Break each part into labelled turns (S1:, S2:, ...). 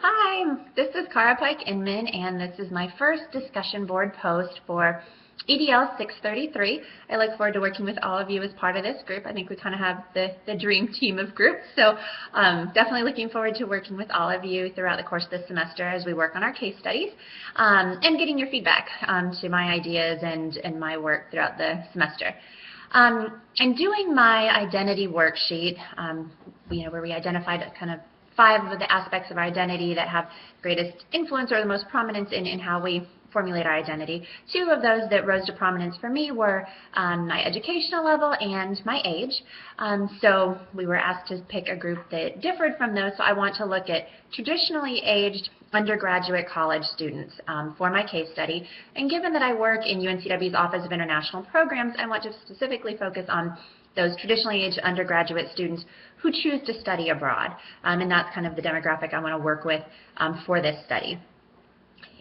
S1: Hi, this is Cara Pike Inman, and this is my first discussion board post for EDL 633. I look forward to working with all of you as part of this group. I think we kind of have the dream team of groups, so definitely looking forward to working with all of you throughout the course of this semester as we work on our case studies and getting your feedback to my ideas and my work throughout the semester. I'm doing my identity worksheet, where we identified kind of 5 of the aspects of our identity that have greatest influence or the most prominence in how we formulate our identity. 2 of those that rose to prominence for me were my educational level and my age. So we were asked to pick a group that differed from those, so I want to look at traditionally aged undergraduate college students for my case study. And given that I work in UNCW's Office of International Programs, I want to specifically focus on those traditionally aged undergraduate students who choose to study abroad. And that's kind of the demographic I want to work with for this study.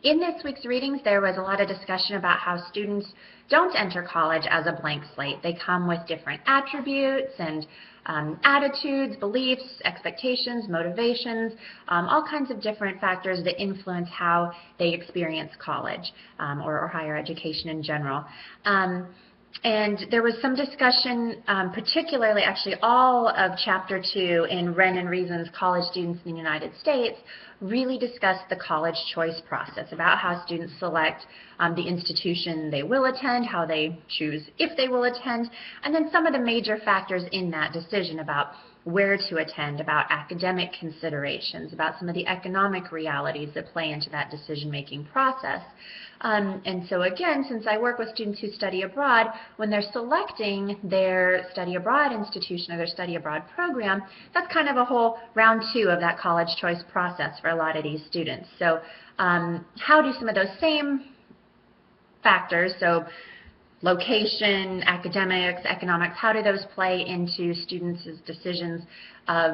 S1: In this week's readings, there was a lot of discussion about how students don't enter college as a blank slate. They come with different attributes and attitudes, beliefs, expectations, motivations, all kinds of different factors that influence how they experience college or higher education in general. And there was some discussion, particularly actually all of Chapter 2 in Wren and Reason's College Students in the United States really discussed the college choice process, about how students select the institution they will attend, how they choose if they will attend, and then some of the major factors in that decision about where to attend, about academic considerations, about some of the economic realities that play into that decision-making process. And so again, since I work with students who study abroad, when they're selecting their study abroad institution or their study abroad program, that's kind of a whole round 2 of that college choice process for a lot of these students. So how do some of those same factors, so location, academics, economics, how do those play into students' decisions of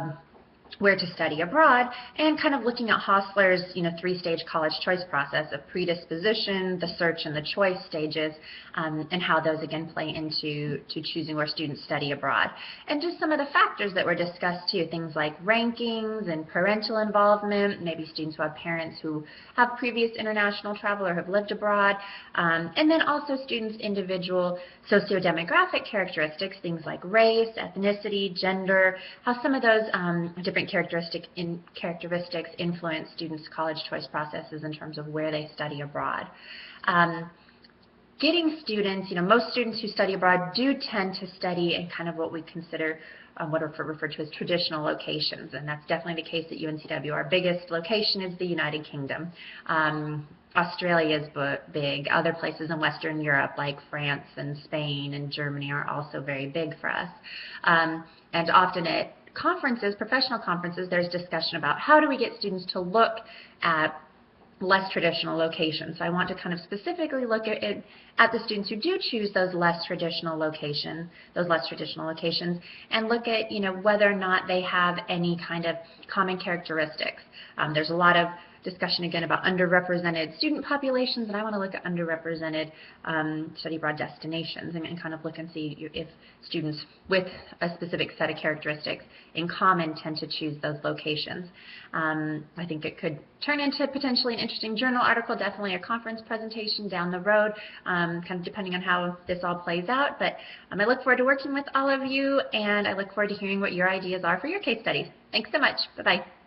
S1: where to study abroad, and kind of looking at Hostler's 3-stage college choice process of predisposition, the search, and the choice stages, and how those again play into choosing where students study abroad. And just some of the factors that were discussed too, things like rankings and parental involvement, maybe students who have parents who have previous international travel or have lived abroad, and then also students' individual socio-demographic characteristics, things like race, ethnicity, gender, how some of those different characteristics influence students' college choice processes in terms of where they study abroad. Getting students, most students who study abroad do tend to study in kind of what we consider what are referred to as traditional locations, and that's definitely the case at UNCW. Our biggest location is the United Kingdom. Australia is big. Other places in Western Europe like France and Spain and Germany are also very big for us. And often at conferences, professional conferences, there's discussion about how do we get students to look at less traditional locations. So I want to kind of specifically look at the students who do choose those less traditional locations, and look at whether or not they have any kind of common characteristics. There's a lot of discussion again about underrepresented student populations, and I want to look at underrepresented study abroad destinations and kind of look and see if students with a specific set of characteristics in common tend to choose those locations. I think it could turn into potentially an interesting journal article, definitely a conference presentation down the road, kind of depending on how this all plays out. But I look forward to working with all of you, and I look forward to hearing what your ideas are for your case studies. Thanks so much. Bye-bye.